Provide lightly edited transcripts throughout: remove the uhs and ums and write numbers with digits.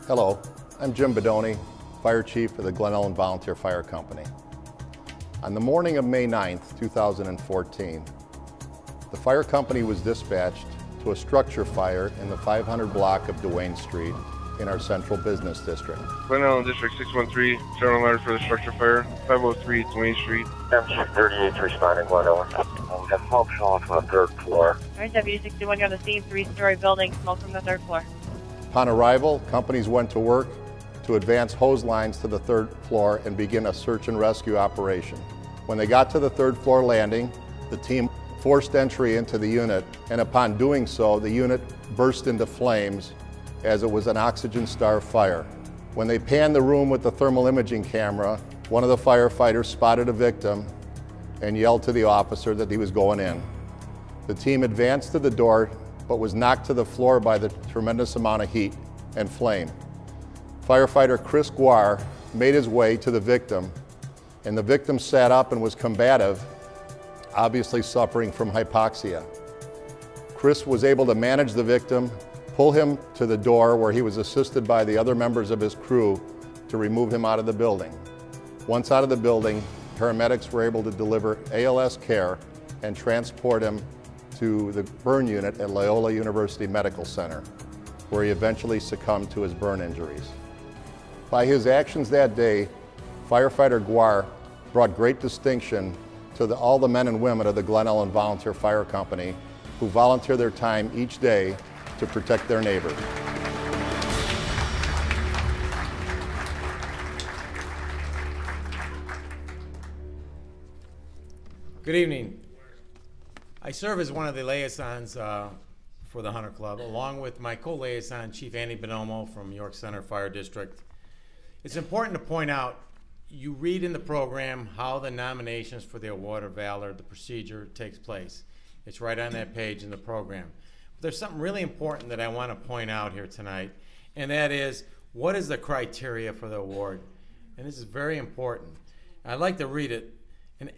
Hello, I'm Jim Bedoni, Fire Chief of the Glen Ellen Volunteer Fire Company. On the morning of May 9th, 2014, the fire company was dispatched to a structure fire in the 500 block of Duane Street in our central business district. Glen Ellen District 613, general alert for the structure fire, 503 Duane Street. M 38 responding, Glen Ellen. We have smoke showing from the third floor. W61, you're on the scene, three-story building, smoke from the third floor. Upon arrival, companies went to work to advance hose lines to the third floor and begin a search and rescue operation. When they got to the third floor landing, the team forced entry into the unit, and upon doing so, the unit burst into flames as it was an oxygen-starved fire. When they panned the room with the thermal imaging camera, one of the firefighters spotted a victim and yelled to the officer that he was going in. The team advanced to the door, but was knocked to the floor by the tremendous amount of heat and flame. Firefighter Chris Guare made his way to the victim, and the victim sat up and was combative, obviously suffering from hypoxia. Chris was able to manage the victim, pull him to the door where he was assisted by the other members of his crew to remove him out of the building. Once out of the building, paramedics were able to deliver ALS care and transport him to the burn unit at Loyola University Medical Center, where he eventually succumbed to his burn injuries. By his actions that day, firefighter Guare brought great distinction to all the men and women of the Glen Ellen Volunteer Fire Company who volunteer their time each day to protect their neighbors. Good evening. I serve as one of the liaisons for the Hunter Club, along with my co-liaison, Chief Andy Bonomo from York Center Fire District. It's important to point out, you read in the program how the nominations for the Award of Valor, the procedure takes place. It's right on that page in the program. But there's something really important that I want to point out here tonight, and that is, what is the criteria for the award? And this is very important. I'd like to read it. An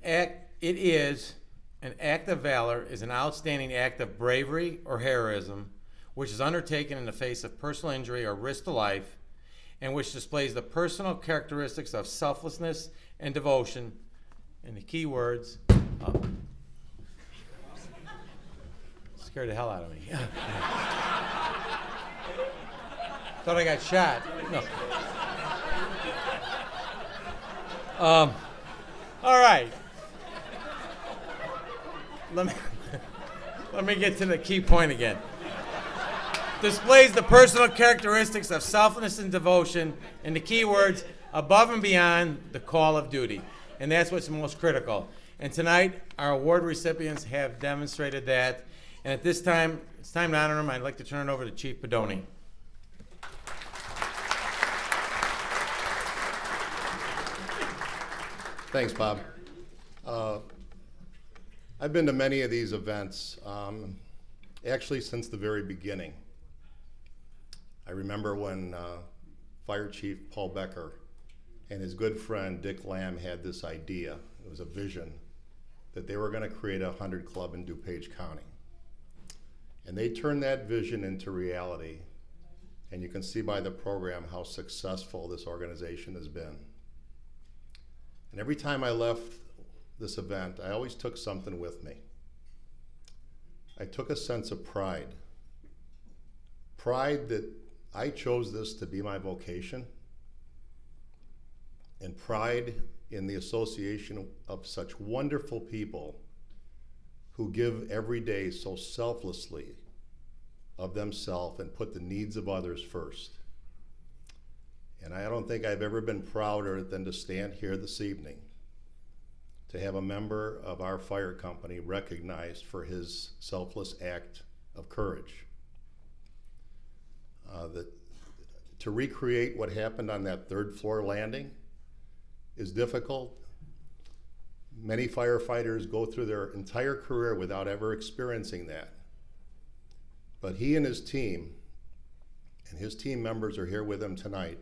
act of valor is an outstanding act of bravery or heroism which is undertaken in the face of personal injury or risk to life, and which displays the personal characteristics of selflessness and devotion, and the key words, scared the hell out of me. Thought I got shot. No. All right. Let me get to the key point again. Displays the personal characteristics of selflessness and devotion, and the key words, above and beyond the call of duty. And that's what's most critical. And tonight, our award recipients have demonstrated that. And at this time, it's time to honor them. I'd like to turn it over to Chief Bedoni. Thanks, Bob. I've been to many of these events, actually since the very beginning. I remember when Fire Chief Paul Becker and his good friend Dick Lamb had this idea. It was a vision that they were going to create a 100 Club in DuPage County. And they turned that vision into reality. And you can see by the program how successful this organization has been. And every time I left this event, I always took something with me. I took a sense of pride. Pride that I chose this to be my vocation, and pride in the association of such wonderful people who give every day so selflessly of themselves and put the needs of others first. And I don't think I've ever been prouder than to stand here this evening to have a member of our fire company recognized for his selfless act of courage. To recreate what happened on that third floor landing is difficult. Many firefighters go through their entire career without ever experiencing that. But he and his team members are here with him tonight.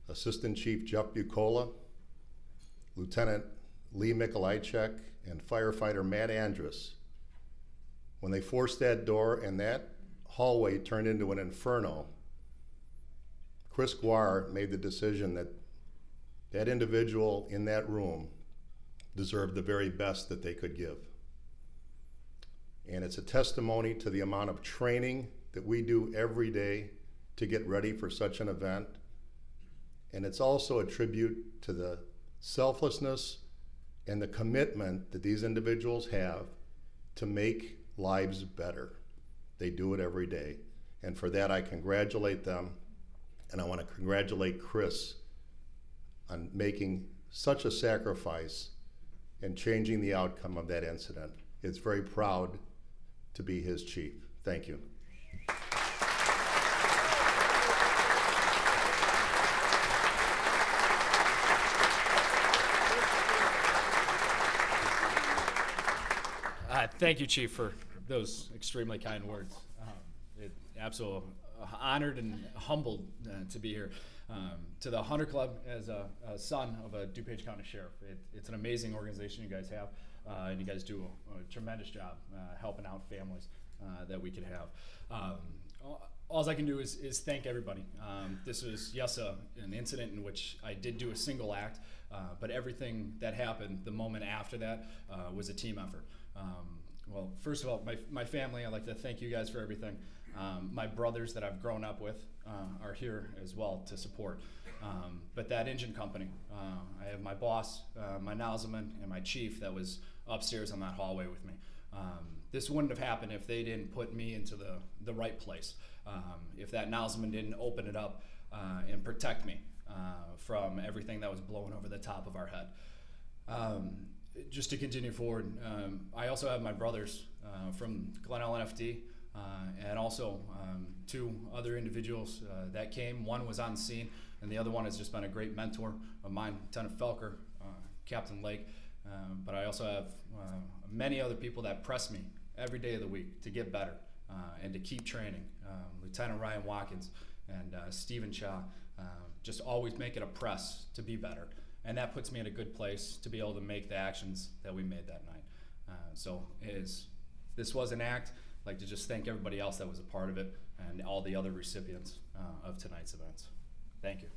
Assistant Chief Jeff Bucola, Lieutenant Lee Mikolajczyk, and firefighter Matt Andrus. When they forced that door and that hallway turned into an inferno, Chris Guare made the decision that that individual in that room deserved the very best that they could give. And it's a testimony to the amount of training that we do every day to get ready for such an event. And it's also a tribute to the selflessness and the commitment that these individuals have to make lives better. They do it every day. And for that, I congratulate them. And I want to congratulate Chris on making such a sacrifice and changing the outcome of that incident. It's very proud to be his chief. Thank you. Thank you, Chief, for those extremely kind words. Absolutely honored and humbled to be here. To the Hunter Club, as a son of a DuPage County Sheriff, it's an amazing organization you guys have, and you guys do a tremendous job helping out families that we could have. All I can do is thank everybody. This was, yes, an incident in which I did do a single act, but everything that happened the moment after that was a team effort. Well, first of all, my family, I'd like to thank you guys for everything. My brothers that I've grown up with are here as well to support. But that engine company, I have my boss, my nozzleman, and my chief that was upstairs on that hallway with me. This wouldn't have happened if they didn't put me into the right place. If that nozzleman didn't open it up and protect me from everything that was blowing over the top of our head. Just to continue forward, I also have my brothers from Glen Ellen FD, and also two other individuals that came. One was on scene, and the other one has just been a great mentor of mine, Lieutenant Felker, Captain Lake. But I also have many other people that press me every day of the week to get better and to keep training. Lieutenant Ryan Watkins and Stephen Shaw, just always make it a press to be better. And that puts me in a good place to be able to make the actions that we made that night. So this was an act. I'd like to just thank everybody else that was a part of it and all the other recipients of tonight's events. Thank you.